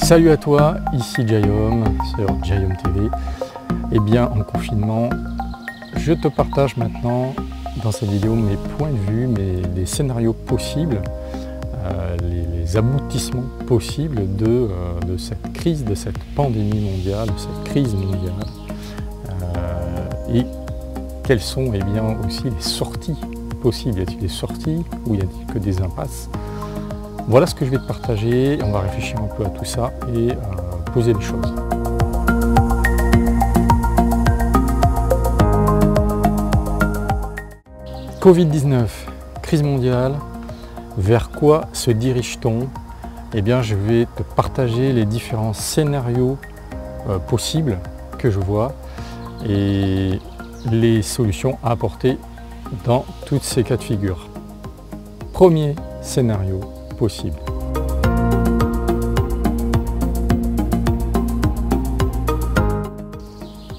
Salut à toi, ici Jayom sur Jayom TV. Eh bien, en confinement, je te partage maintenant dans cette vidéo mes points de vue, les scénarios possibles, les aboutissements possibles de cette crise, de cette pandémie mondiale, de cette crise mondiale. Et quelles sont bien, aussi les sorties possibles. Y a-t-il des sorties ou y a-t-il que des impasses? Voilà ce que je vais te partager. On va réfléchir un peu à tout ça et poser les choses. Covid-19, crise mondiale, vers quoi se dirige-t-on? Eh bien, je vais te partager les différents scénarios possibles que je vois et les solutions à apporter dans tous ces cas de figure. Premier scénario possible.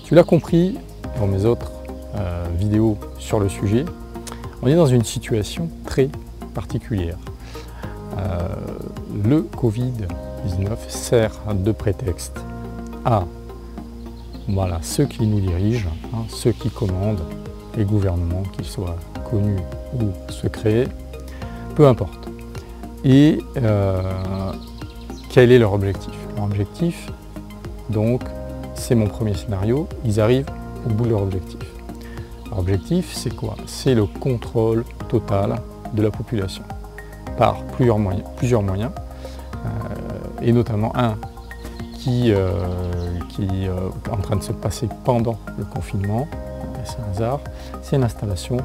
Tu l'as compris dans mes autres vidéos sur le sujet, on est dans une situation très particulière. Le Covid-19 sert de prétexte à ceux qui nous dirigent, ceux qui commandent, les gouvernements, qu'ils soient connus ou secrets, peu importe. Et quel est leur objectif? Leur objectif, donc, c'est mon premier scénario, ils arrivent au bout de leur objectif. Leur objectif, c'est quoi? C'est le contrôle total de la population, par plusieurs moyens, et notamment un qui est en train de se passer pendant le confinement, c'est un hasard, c'est l'installation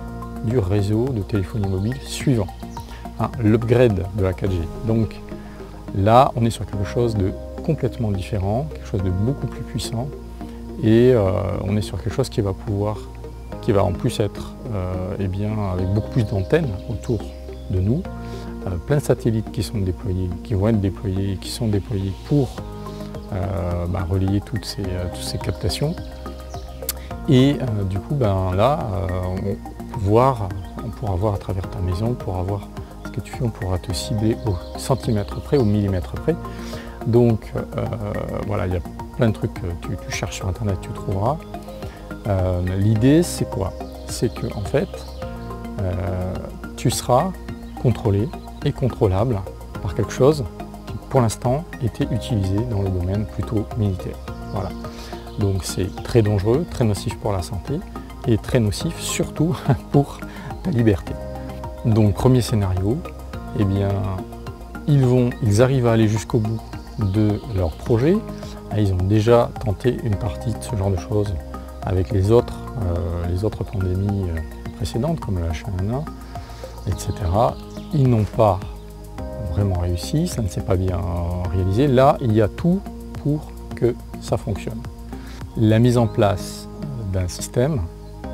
du réseau de téléphonie mobile suivant. L'upgrade de la 4G. Donc là, on est sur quelque chose de complètement différent, quelque chose de beaucoup plus puissant, et on est sur quelque chose qui va en plus être avec beaucoup plus d'antennes autour de nous, plein de satellites qui sont déployés, qui vont être déployés, qui sont déployés pour relayer toutes ces captations. Et du coup, là, on pourra voir à travers ta maison, on pourra voir que tu fais, on pourra te cibler au centimètre près, au millimètre près. Donc voilà, il y a plein de trucs que tu cherches sur internet, tu trouveras. L'idée, c'est quoi? C'est que en fait, tu seras contrôlé et contrôlable par quelque chose qui pour l'instant était utilisé dans le domaine plutôt militaire. Voilà. Donc c'est très dangereux, très nocif pour la santé et très nocif surtout pour ta liberté. Donc premier scénario, eh bien, ils arrivent à aller jusqu'au bout de leur projet. Ils ont déjà tenté une partie de ce genre de choses avec les autres pandémies précédentes, comme le H1N1, etc. Ils n'ont pas vraiment réussi, ça ne s'est pas bien réalisé. Là, il y a tout pour que ça fonctionne. La mise en place d'un système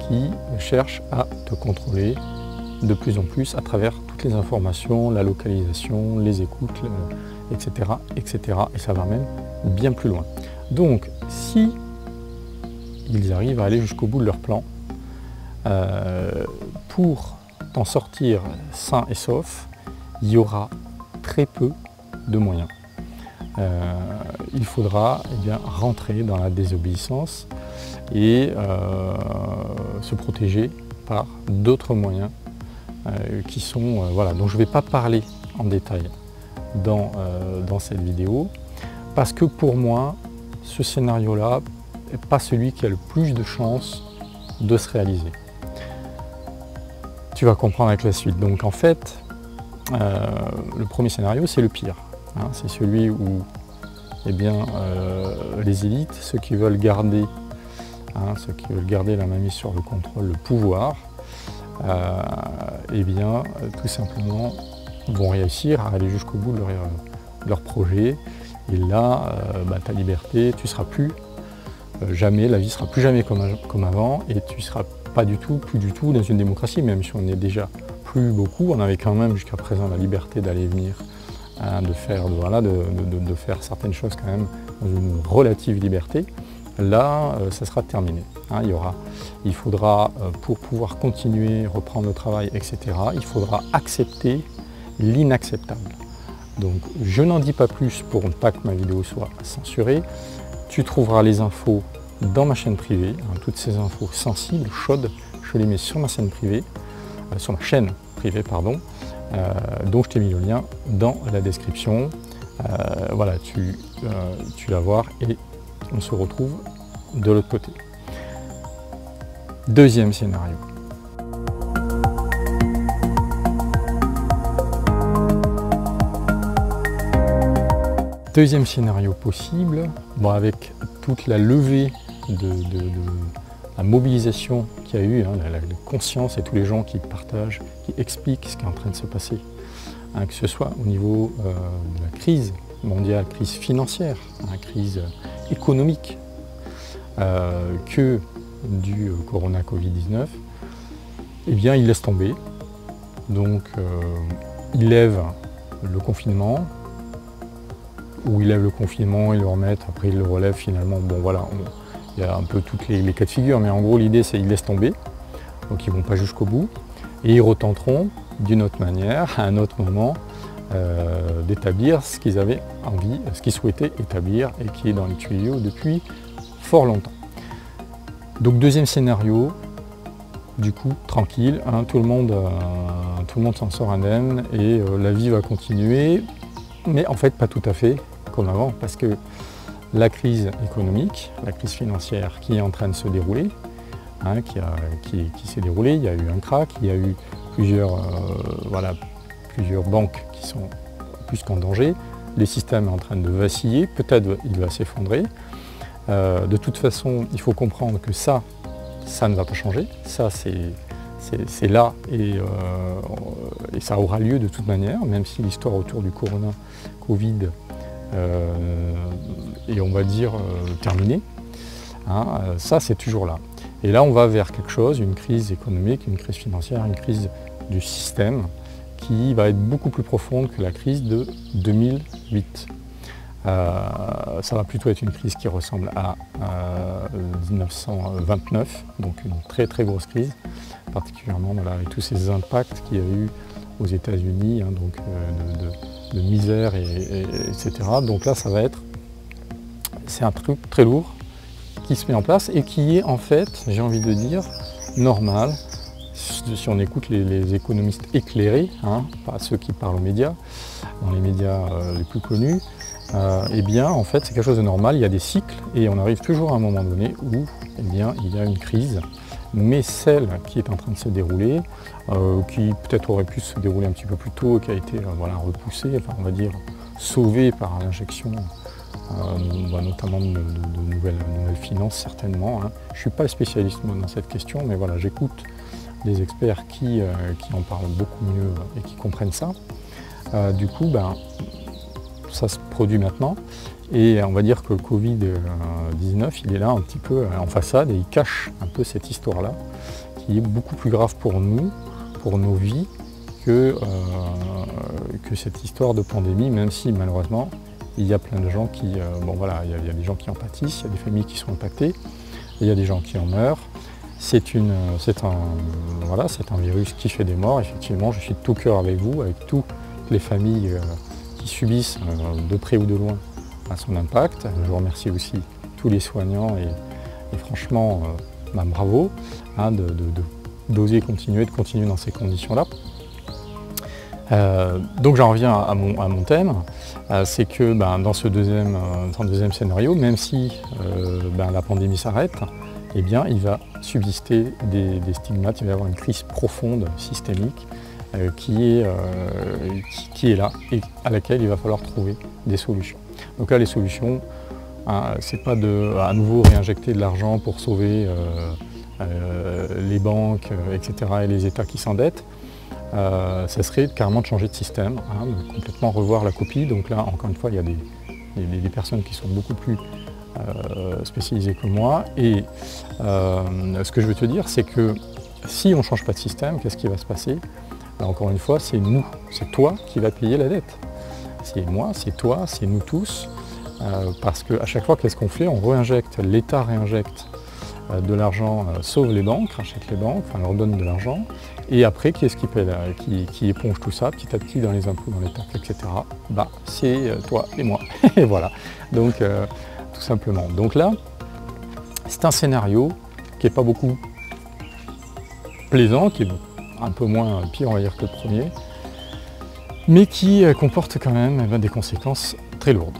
qui cherche à te contrôler de plus en plus à travers toutes les informations, la localisation, les écoutes, etc., etc. Et ça va même bien plus loin. Donc, si ils arrivent à aller jusqu'au bout de leur plan, pour t'en sortir sain et sauf, il y aura très peu de moyens. Il faudra rentrer dans la désobéissance et se protéger par d'autres moyens qui sont, dont je ne vais pas parler en détail dans cette vidéo, parce que pour moi, ce scénario-là n'est pas celui qui a le plus de chances de se réaliser. Tu vas comprendre avec la suite. Donc en fait, le premier scénario, c'est le pire. C'est celui où les élites, ceux qui veulent garder la mainmise sur le contrôle, le pouvoir, tout simplement vont réussir à aller jusqu'au bout de leur projet. Et là, ta liberté, tu seras plus jamais, la vie sera plus jamais comme avant, et tu seras plus du tout dans une démocratie, même si on n'est déjà plus beaucoup. On avait quand même jusqu'à présent la liberté d'aller et venir, de faire certaines choses quand même dans une relative liberté. Là, ça sera terminé. Il faudra, pour pouvoir continuer, reprendre le travail, etc., il faudra accepter l'inacceptable. Donc je n'en dis pas plus pour ne pas que ma vidéo soit censurée. Tu trouveras les infos dans ma chaîne privée, toutes ces infos sensibles, chaudes, je les mets sur ma chaîne privée, dont je t'ai mis le lien dans la description. Voilà, tu vas voir et on se retrouve de l'autre côté. Deuxième scénario. Deuxième scénario possible, bon, avec toute la levée de la mobilisation qu'il y a eu, la conscience et tous les gens qui partagent, qui expliquent ce qui est en train de se passer, que ce soit au niveau de la crise mondiale, crise financière, crise économique, que du Corona Covid-19, eh bien il laisse tomber. Donc il lève le confinement, ou il lève le confinement, il le remet, après il le relève finalement. Bon voilà, il y a un peu toutes les cas de figure, mais en gros l'idée c'est qu'ils laissent tomber, donc ils ne vont pas jusqu'au bout, et ils retenteront d'une autre manière, à un autre moment, d'établir ce qu'ils avaient envie, ce qu'ils souhaitaient établir, et qui est dans les tuyaux depuis fort longtemps. Donc deuxième scénario, du coup tranquille, tout le monde s'en sort indemne, et la vie va continuer, mais en fait pas tout à fait comme avant, parce que la crise économique, la crise financière qui est en train de se dérouler, qui s'est déroulée, il y a eu un crack, il y a eu plusieurs banques qui sont plus qu'en danger, le système est en train de vaciller, peut-être il va s'effondrer. De toute façon, il faut comprendre que ça ne va pas changer, ça c'est là et ça aura lieu de toute manière, même si l'histoire autour du Corona Covid est, on va dire, terminée. Ça c'est toujours là. Et là on va vers quelque chose, une crise économique, une crise financière, une crise du système qui va être beaucoup plus profonde que la crise de 2008. Ça va plutôt être une crise qui ressemble à 1929, donc une très très grosse crise, particulièrement avec tous ces impacts qu'il y a eu aux États-Unis, donc de misère, etc. Donc là, c'est un truc très lourd qui se met en place et qui est en fait, j'ai envie de dire, normal. Si on écoute les économistes éclairés, pas ceux qui parlent aux médias, dans les médias les plus connus, eh bien en fait c'est quelque chose de normal, il y a des cycles et on arrive toujours à un moment donné où il y a une crise, mais celle qui est en train de se dérouler, qui peut-être aurait pu se dérouler un petit peu plus tôt, qui a été repoussée, enfin on va dire sauvée par l'injection notamment de nouvelles finances certainement. Je ne suis pas spécialiste moi, dans cette question, mais voilà, j'écoute des experts qui en parlent beaucoup mieux et qui comprennent ça. Du coup, ça se produit maintenant et on va dire que le Covid-19, il est là un petit peu en façade et il cache un peu cette histoire-là qui est beaucoup plus grave pour nous, pour nos vies, que cette histoire de pandémie, même si malheureusement il y a plein de gens qui, il y a des gens qui en pâtissent, il y a des familles qui sont impactées, il y a des gens qui en meurent. C'est un virus qui fait des morts, effectivement, je suis de tout cœur avec vous, avec toutes les familles qui subissent de près ou de loin son impact. Je remercie aussi tous les soignants et franchement, bravo d'oser continuer dans ces conditions-là. Donc j'en reviens à mon thème, c'est que dans ce deuxième scénario, même si la pandémie s'arrête, eh bien, il va subsister des stigmates, il va y avoir une crise profonde, systémique, qui est là et à laquelle il va falloir trouver des solutions. Donc là, les solutions, c'est pas à nouveau réinjecter de l'argent pour sauver les banques, etc. et les États qui s'endettent. Ça serait carrément de changer de système, de complètement revoir la copie. Donc là, encore une fois, il y a des personnes qui sont beaucoup plus spécialisées que moi. Et ce que je veux te dire, c'est que si on ne change pas de système, qu'est-ce qui va se passer? Encore une fois, c'est nous, c'est toi qui vas payer la dette. C'est moi, c'est toi, c'est nous tous. Parce qu'à chaque fois, qu'est-ce qu'on fait? On réinjecte, l'État réinjecte de l'argent, sauve les banques, rachète les banques, leur donne de l'argent. Et après, qui est-ce qui éponge tout ça petit à petit dans les impôts, dans les taxes, etc. Bah, c'est toi et moi. Et voilà, donc tout simplement. Donc là, c'est un scénario qui n'est pas beaucoup plaisant, qui est un peu moins pire, on va dire, que le premier, mais qui comporte quand même des conséquences très lourdes.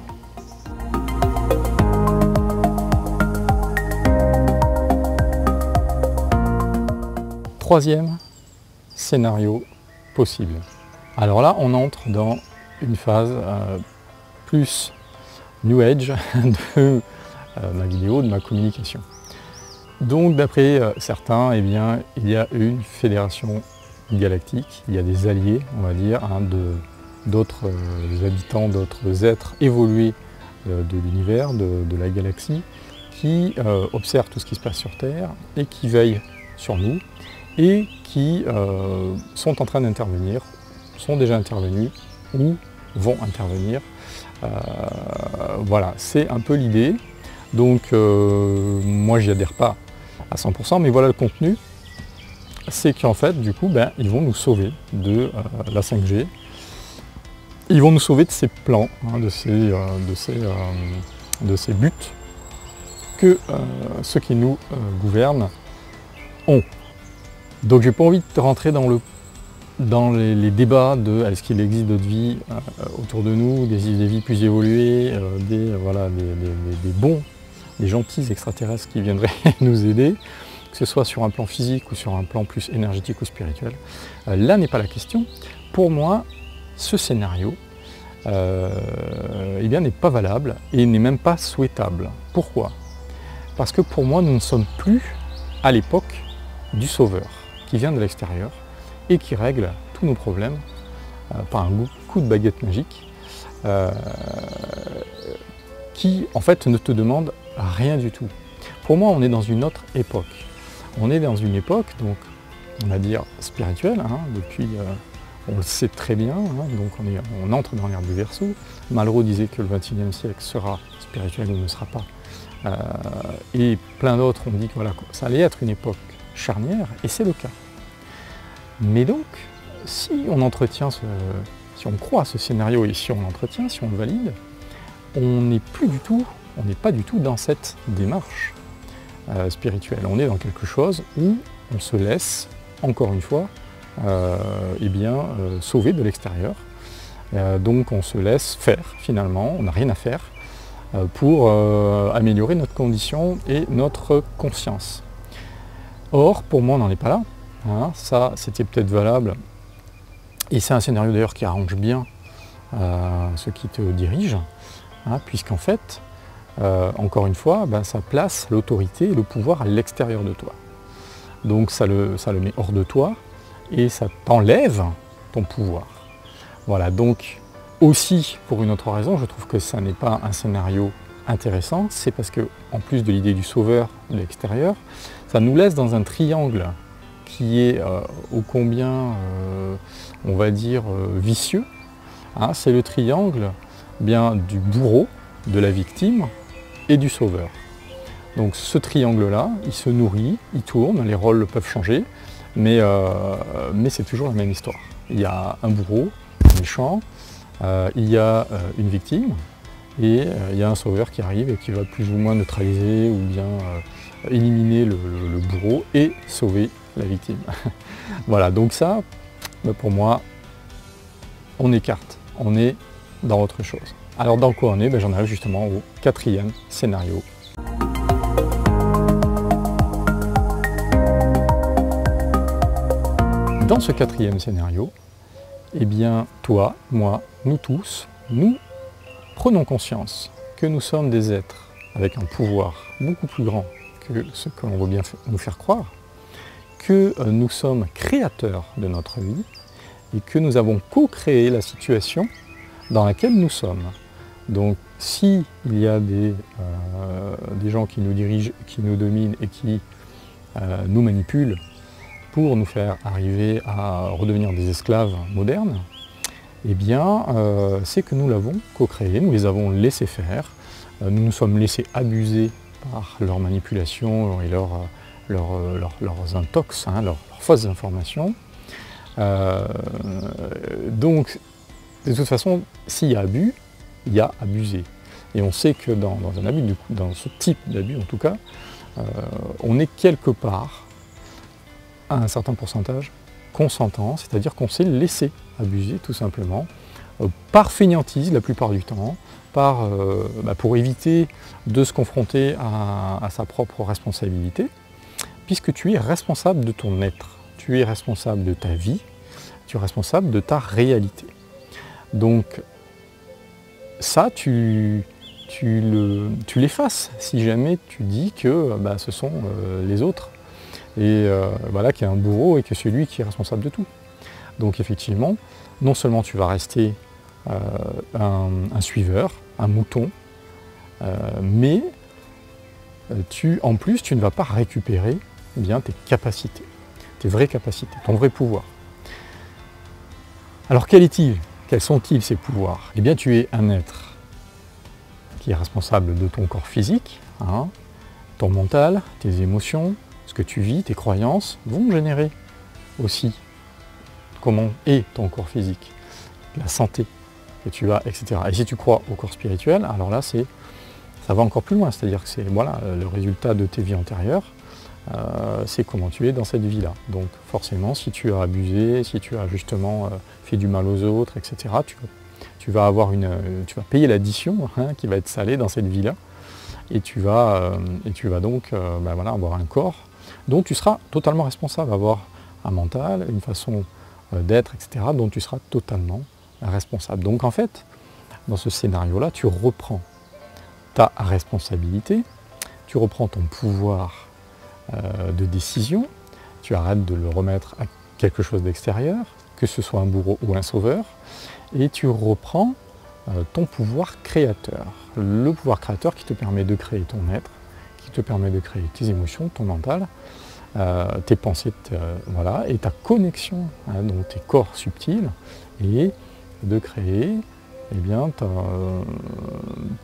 Troisième scénario possible. Alors là, on entre dans une phase plus New Age de ma vidéo, de ma communication. Donc d'après certains, eh bien, il y a une fédération galactique, il y a des alliés, on va dire, hein, d'autres habitants, d'autres êtres évolués de l'univers, de la galaxie, qui observent tout ce qui se passe sur Terre et qui veillent sur nous et qui sont en train d'intervenir, sont déjà intervenus ou vont intervenir. Voilà, c'est un peu l'idée. Donc moi j'y adhère pas à 100%, mais voilà le contenu, c'est qu'en fait du coup ils vont nous sauver de la 5G, ils vont nous sauver de ces plans, hein, de ces buts que ceux qui nous gouvernent ont. Donc j'ai pas envie de rentrer dans les débats de est-ce qu'il existe d'autres vies autour de nous, des vies plus évoluées, des bons, des gentils extraterrestres qui viendraient nous aider, que ce soit sur un plan physique ou sur un plan plus énergétique ou spirituel. Là n'est pas la question. Pour moi, ce scénario eh bien, n'est pas valable et n'est même pas souhaitable. Pourquoi? Parce que pour moi, nous ne sommes plus à l'époque du sauveur qui vient de l'extérieur et qui règle tous nos problèmes par un coup de baguette magique qui en fait ne te demande rien du tout. Pour moi, on est dans une autre époque. On est dans une époque, donc on va dire spirituelle, hein, depuis, on le sait très bien, hein, donc on entre dans l'ère du Verseau. Malraux disait que le XXIe siècle sera spirituel ou ne sera pas. Et plein d'autres ont dit que voilà, ça allait être une époque charnière, et c'est le cas. Mais donc, si on entretient si on croit à ce scénario et si on l'entretient, si on le valide, on n'est pas du tout dans cette démarche spirituelle. On est dans quelque chose où on se laisse, encore une fois, sauver de l'extérieur. Donc on se laisse faire finalement, on n'a rien à faire pour améliorer notre condition et notre conscience. Or, pour moi, on n'en est pas là. Hein. Ça, c'était peut-être valable. Et c'est un scénario d'ailleurs qui arrange bien ceux qui te dirigent, hein, puisqu'en fait, encore une fois, ça place l'autorité et le pouvoir à l'extérieur de toi. Donc ça le met hors de toi et ça t'enlève ton pouvoir. Voilà, donc aussi, pour une autre raison, je trouve que ça n'est pas un scénario intéressant, c'est parce que, en plus de l'idée du sauveur de l'extérieur, ça nous laisse dans un triangle qui est ô combien, on va dire, vicieux. Hein, c'est le triangle du bourreau, de la victime et du sauveur. Donc ce triangle-là, il se nourrit, il tourne, les rôles peuvent changer, mais c'est toujours la même histoire. Il y a un bourreau, un méchant, il y a une victime, et il y a un sauveur qui arrive et qui va plus ou moins neutraliser ou bien éliminer le bourreau et sauver la victime. Voilà, donc ça, pour moi, on écarte, on est dans autre chose. Alors dans quoi on est? J'en arrive justement au quatrième scénario. Dans ce quatrième scénario, eh bien toi, moi, nous tous, nous prenons conscience que nous sommes des êtres avec un pouvoir beaucoup plus grand que ce que l'on veut bien nous faire croire, que nous sommes créateurs de notre vie et que nous avons co-créé la situation dans laquelle nous sommes. Donc si il y a des gens qui nous dirigent, qui nous dominent et qui nous manipulent pour nous faire arriver à redevenir des esclaves modernes, eh bien c'est que nous l'avons co-créé, nous les avons laissés faire, nous nous sommes laissés abuser par leurs manipulations et leurs intox, hein, leurs fausses informations, Donc, de toute façon, s'il y a abus, il y a abusé. Et on sait que dans un abus, dans ce type d'abus en tout cas, on est quelque part, à un certain pourcentage, consentant, c'est-à-dire qu'on s'est laissé abuser tout simplement, par fainéantise la plupart du temps, pour éviter de se confronter à sa propre responsabilité, puisque tu es responsable de ton être, tu es responsable de ta vie, tu es responsable de ta réalité. Donc ça, tu l'effaces si jamais tu dis que ce sont les autres, et voilà, qu'il y a un bourreau et que c'est lui qui est responsable de tout. Donc effectivement, non seulement tu vas rester un suiveur, un mouton, mais en plus tu ne vas pas récupérer tes capacités, tes vraies capacités, ton vrai pouvoir. Alors quel est-il ? Quels sont-ils ces pouvoirs ? Eh bien tu es un être qui est responsable de ton corps physique, ton mental, tes émotions, ce que tu vis, tes croyances vont générer aussi comment est ton corps physique, la santé que tu as, etc. Et si tu crois au corps spirituel, alors là ça va encore plus loin, c'est-à-dire que c'est le résultat de tes vies antérieures, c'est comment tu es dans cette vie-là. Donc forcément, si tu as abusé, si tu as justement fait du mal aux autres, etc., tu vas payer l'addition qui va être salée dans cette vie-là, et tu vas donc avoir un corps dont tu seras totalement responsable, avoir un mental, une façon d'être, etc., dont tu seras totalement responsable. Donc en fait, dans ce scénario-là, tu reprends ta responsabilité, tu reprends ton pouvoir de décision, tu arrêtes de le remettre à quelque chose d'extérieur, que ce soit un bourreau ou un sauveur, et tu reprends ton pouvoir créateur. Le pouvoir créateur qui te permet de créer ton être, qui te permet de créer tes émotions, ton mental, tes pensées, et ta connexion, donc tes corps subtils, et de créer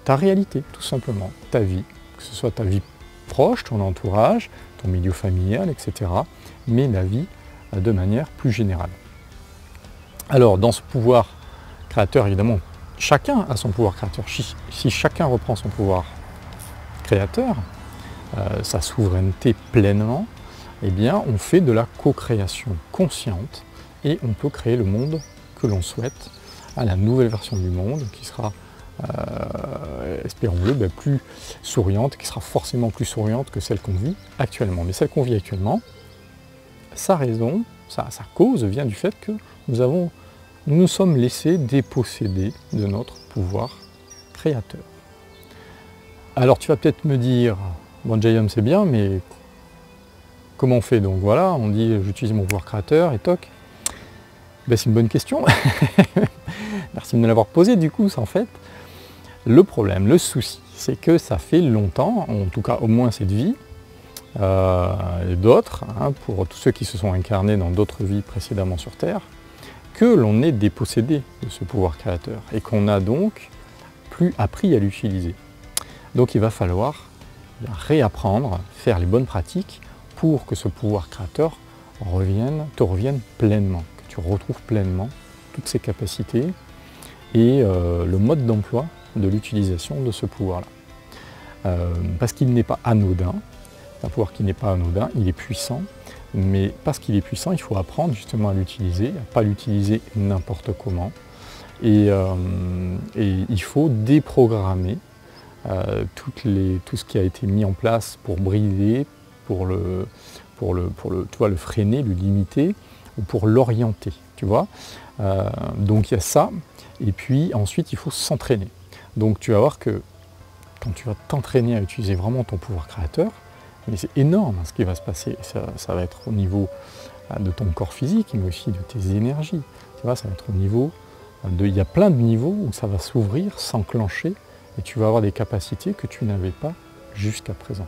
ta réalité, tout simplement, ta vie, que ce soit ta vie proche, ton entourage, ton milieu familial, etc., mais la vie de manière plus générale. Alors, dans ce pouvoir créateur, évidemment, chacun a son pouvoir créateur. Si chacun reprend son pouvoir créateur, sa souveraineté pleinement, eh bien, on fait de la co-création consciente et on peut créer le monde que l'on souhaite, la nouvelle version du monde qui sera, espérons-le, plus souriante, qui sera forcément plus souriante que celle qu'on vit actuellement. Mais celle qu'on vit actuellement, sa raison, sa cause vient du fait que nous nous sommes laissés déposséder de notre pouvoir créateur. Alors tu vas peut-être me dire, bon Jayam c'est bien, mais comment on fait? Donc voilà, on dit j'utilise mon pouvoir créateur et toc. Ben, c'est une bonne question. Merci de me l'avoir posé du coup, en fait. Le problème, le souci, c'est que ça fait longtemps, en tout cas au moins cette vie, et d'autres, pour tous ceux qui se sont incarnés dans d'autres vies précédemment sur Terre, que l'on est dépossédé de ce pouvoir créateur et qu'on a donc plus appris à l'utiliser. Donc il va falloir réapprendre, faire les bonnes pratiques pour que ce pouvoir créateur te revienne pleinement, que tu retrouves pleinement toutes ses capacités et le mode d'emploi de l'utilisation de ce pouvoir-là. Parce qu'il n'est pas anodin, un pouvoir qui n'est pas anodin, il est puissant, mais parce qu'il est puissant, il faut apprendre justement à l'utiliser, à ne pas l'utiliser n'importe comment. Et il faut déprogrammer tout ce qui a été mis en place pour brider, pour le freiner, le limiter, ou pour l'orienter, tu vois. Donc il y a ça, et puis ensuite il faut s'entraîner. Donc tu vas voir que quand tu vas t'entraîner à utiliser vraiment ton pouvoir créateur, mais c'est énorme ce qui va se passer, ça va être au niveau de ton corps physique, mais aussi de tes énergies. Tu vois, ça va être au niveau il y a plein de niveaux où ça va s'ouvrir, s'enclencher, et tu vas avoir des capacités que tu n'avais pas jusqu'à présent.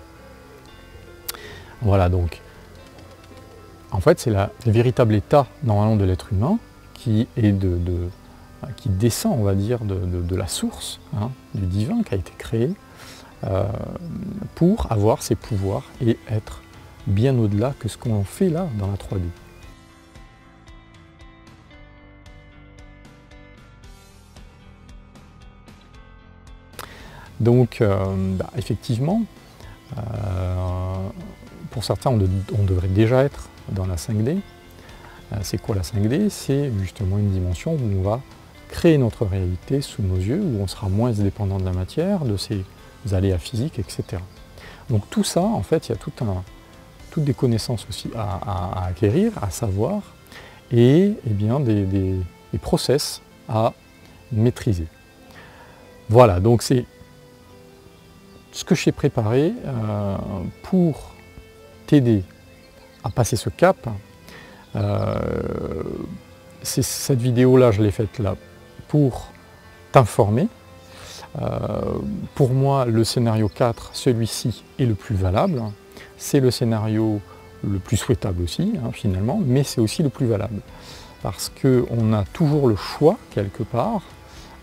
Voilà, donc, en fait, c'est le véritable état, normalement, de l'être humain, qui descend, on va dire, de la source, du divin qui a été créé, pour avoir ses pouvoirs et être bien au-delà que ce qu'on fait là, dans la 3D. Donc effectivement, pour certains on devrait déjà être dans la 5D. C'est quoi la 5D? C'est justement une dimension où on va créer notre réalité sous nos yeux, où on sera moins dépendant de la matière, de ses aléas physiques, etc. Donc tout ça, en fait, il y a toutes des connaissances aussi à acquérir, à savoir, et bien des process à maîtriser. Voilà, donc c'est ce que j'ai préparé pour t'aider à passer ce cap. Cette vidéo-là, je l'ai faite là pour t'informer. Pour moi, le scénario 4, celui-ci, est le plus valable. C'est le scénario le plus souhaitable aussi, finalement, mais c'est aussi le plus valable. Parce qu'on a toujours le choix, quelque part,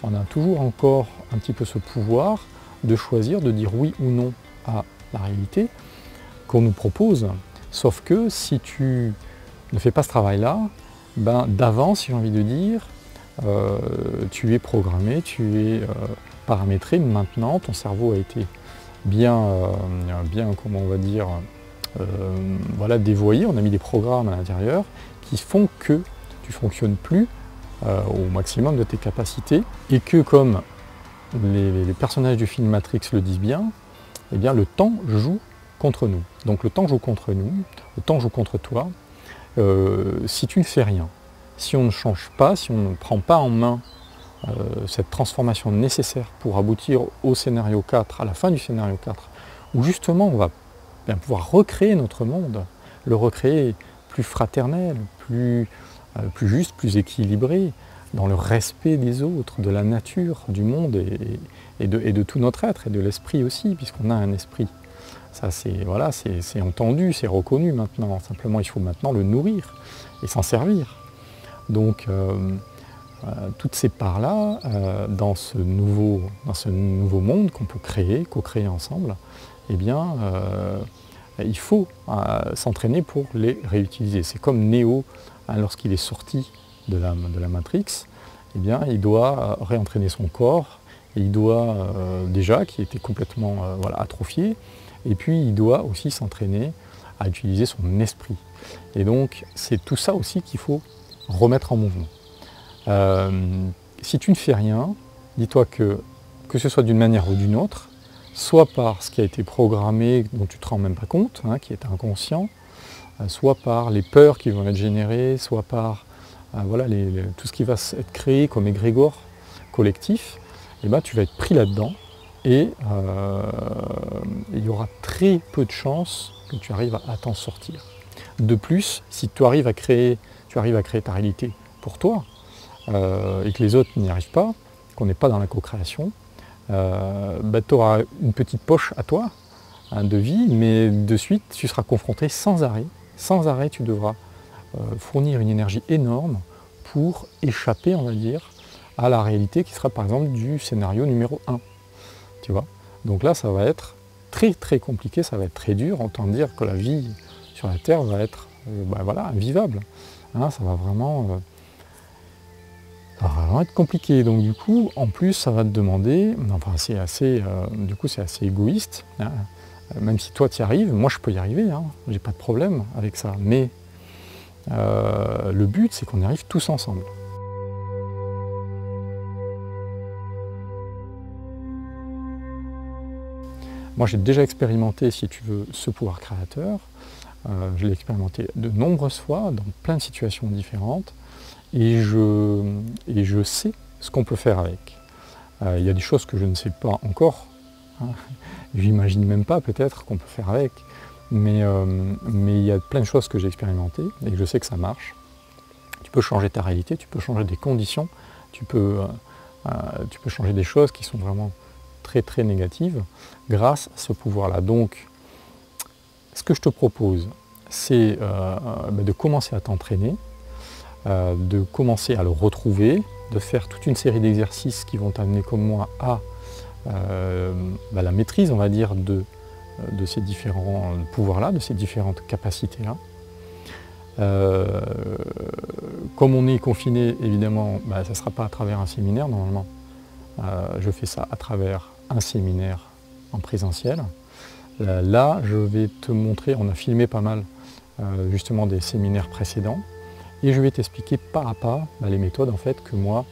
on a toujours encore un petit peu ce pouvoir de choisir, de dire oui ou non à la réalité qu'on nous propose. Sauf que si tu ne fais pas ce travail-là, d'avance, j'ai envie de dire, tu es programmé, tu es paramétré. Maintenant, ton cerveau a été bien comment on va dire, voilà, dévoyé. On a mis des programmes à l'intérieur qui font que tu ne fonctionnes plus au maximum de tes capacités et que, comme les personnages du film Matrix le disent bien, eh bien le temps joue contre nous. Donc le temps joue contre nous, le temps joue contre toi. Si tu ne fais rien, si on ne change pas, si on ne prend pas en main cette transformation nécessaire pour aboutir au scénario 4, à la fin du scénario 4, où justement on va bien pouvoir recréer notre monde, le recréer plus fraternel, plus juste, plus équilibré, dans le respect des autres, de la nature, du monde et de tout notre être, et de l'esprit aussi, puisqu'on a un esprit. Ça, voilà, c'est entendu, c'est reconnu maintenant. Simplement, il faut maintenant le nourrir et s'en servir. Donc, toutes ces parts-là, dans ce nouveau monde qu'on peut créer, co-créer ensemble, eh bien, il faut s'entraîner pour les réutiliser. C'est comme Neo, lorsqu'il est sorti de la Matrix, eh bien, il doit réentraîner son corps, et il doit déjà, qui était complètement atrophié, et puis il doit aussi s'entraîner à utiliser son esprit. Et donc c'est tout ça aussi qu'il faut remettre en mouvement. Si tu ne fais rien, dis-toi que ce soit d'une manière ou d'une autre, soit par ce qui a été programmé dont tu ne te rends même pas compte, qui est inconscient, soit par les peurs qui vont être générées, soit par tout ce qui va être créé comme égrégore collectif, et tu vas être pris là-dedans. Et il y aura très peu de chances que tu arrives à t'en sortir. De plus, si tu arrives à créer ta réalité pour toi, et que les autres n'y arrivent pas, qu'on n'est pas dans la co-création, tu auras une petite poche à toi, de vie, mais de suite, tu seras confronté sans arrêt, tu devras fournir une énergie énorme pour échapper, on va dire, à la réalité qui sera par exemple du scénario numéro 1. Tu vois. Donc là, ça va être très très compliqué, ça va être très dur, autant dire que la vie sur la Terre va être invivable. Ça va vraiment être compliqué. Donc du coup, en plus, ça va te demander, c'est assez égoïste. Même si toi tu y arrives, moi je peux y arriver, j'ai pas de problème avec ça. Mais le but, c'est qu'on y arrive tous ensemble. Moi, j'ai déjà expérimenté, si tu veux, ce pouvoir créateur. Je l'ai expérimenté de nombreuses fois, dans plein de situations différentes, et je sais ce qu'on peut faire avec. Il y a des choses que je ne sais pas encore, j'imagine même pas peut-être qu'on peut faire avec, mais il y a plein de choses que j'ai expérimentées, et que je sais que ça marche. Tu peux changer ta réalité, tu peux changer des conditions, tu peux changer des choses qui sont vraiment très très négative grâce à ce pouvoir-là. Donc, ce que je te propose, c'est de commencer à t'entraîner, de commencer à le retrouver, de faire toute une série d'exercices qui vont t'amener comme moi à la maîtrise, on va dire, de ces différents pouvoirs-là, de ces différentes capacités-là. Comme on est confiné, évidemment, ça ne sera pas à travers un séminaire normalement. Je fais ça à travers un séminaire en présentiel. Là, je vais te montrer, on a filmé pas mal justement des séminaires précédents, et je vais t'expliquer pas à pas les méthodes en fait que moi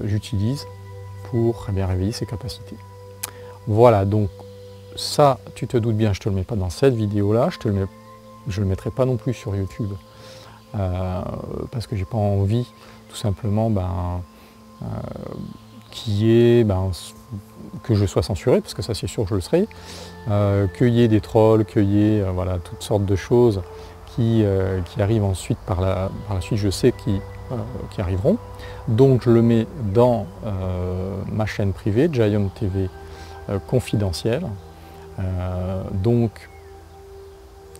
j'utilise pour réveiller ses capacités. Voilà, donc ça, tu te doutes bien, je ne te le mets pas dans cette vidéo-là, je ne le mettrai pas non plus sur YouTube, parce que j'ai pas envie, tout simplement, que je sois censuré, parce que ça c'est sûr que je le serai, qu'il y ait des trolls, qu'il y ait voilà, toutes sortes de choses qui arrivent ensuite par la suite, je sais qui arriveront. Donc je le mets dans ma chaîne privée, Giant TV confidentielle. Donc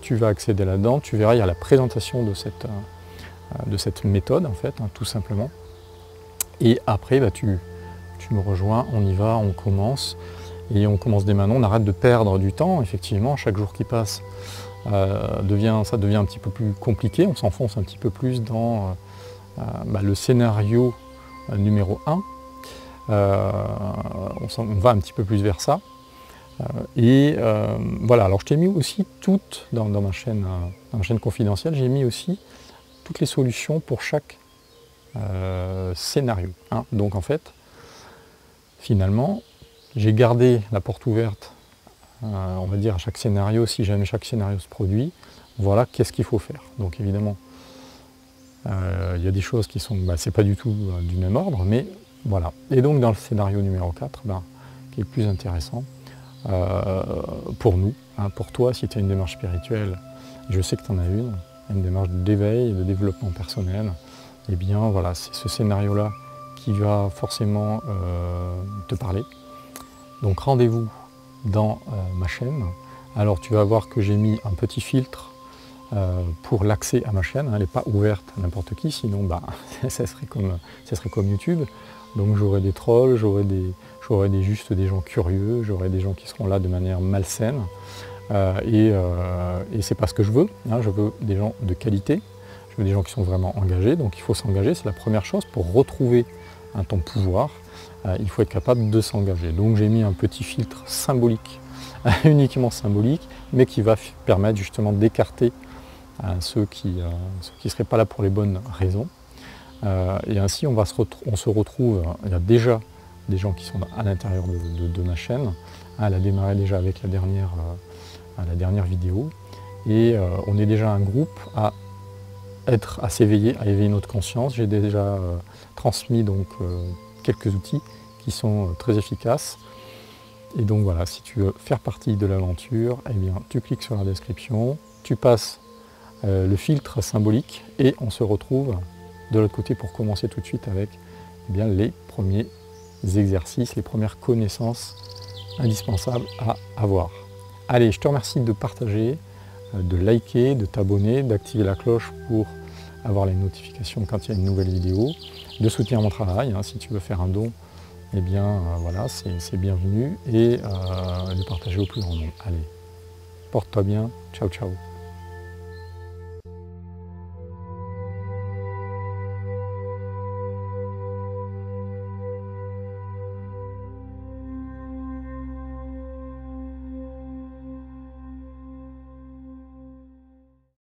tu vas accéder là-dedans, tu verras, il y a la présentation de cette méthode en fait, tout simplement. Et après, tu me rejoins, on y va, on commence. Et on commence dès maintenant, on arrête de perdre du temps, effectivement, chaque jour qui passe, ça devient un petit peu plus compliqué, on s'enfonce un petit peu plus dans le scénario numéro 1. On va un petit peu plus vers ça. Voilà, alors je t'ai mis aussi toutes, dans ma chaîne confidentielle, j'ai mis aussi toutes les solutions pour chaque scénario. Donc en fait, finalement, j'ai gardé la porte ouverte, on va dire, à chaque scénario, si jamais chaque scénario se produit, voilà qu'est-ce qu'il faut faire. Donc évidemment, il y a des choses qui sont, c'est pas du tout du même ordre, mais voilà. Et donc dans le scénario numéro 4, qui est le plus intéressant, pour nous, pour toi, si tu as une démarche spirituelle, je sais que tu en as une démarche d'éveil, de développement personnel, et bien voilà, c'est ce scénario-là qui va forcément te parler. Donc rendez-vous dans ma chaîne. Alors tu vas voir que j'ai mis un petit filtre pour l'accès à ma chaîne, elle n'est pas ouverte à n'importe qui, sinon ça serait comme YouTube. Donc j'aurai des trolls, j'aurai juste des gens curieux, j'aurai des gens qui seront là de manière malsaine. Et c'est pas ce que je veux, je veux des gens de qualité, je veux des gens qui sont vraiment engagés, donc il faut s'engager, c'est la première chose pour retrouver ton pouvoir, il faut être capable de s'engager. Donc j'ai mis un petit filtre symbolique, uniquement symbolique, mais qui va permettre justement d'écarter ceux qui ne seraient pas là pour les bonnes raisons. Et ainsi on se retrouve, il y a déjà des gens qui sont à l'intérieur de ma chaîne, elle a démarré déjà avec la dernière vidéo, et on est déjà un groupe à s'éveiller, à éveiller notre conscience. J'ai déjà transmis donc quelques outils qui sont très efficaces. Et donc voilà, si tu veux faire partie de l'aventure, eh bien tu cliques sur la description, tu passes le filtre symbolique et on se retrouve de l'autre côté pour commencer tout de suite avec les premiers exercices, les premières connaissances indispensables à avoir. Allez, je te remercie de partager, de liker, de t'abonner, d'activer la cloche pour avoir les notifications quand il y a une nouvelle vidéo, de soutenir mon travail, si tu veux faire un don, eh bien voilà, c'est bienvenu, et de partager au plus grand nombre. Allez, porte-toi bien, ciao ciao.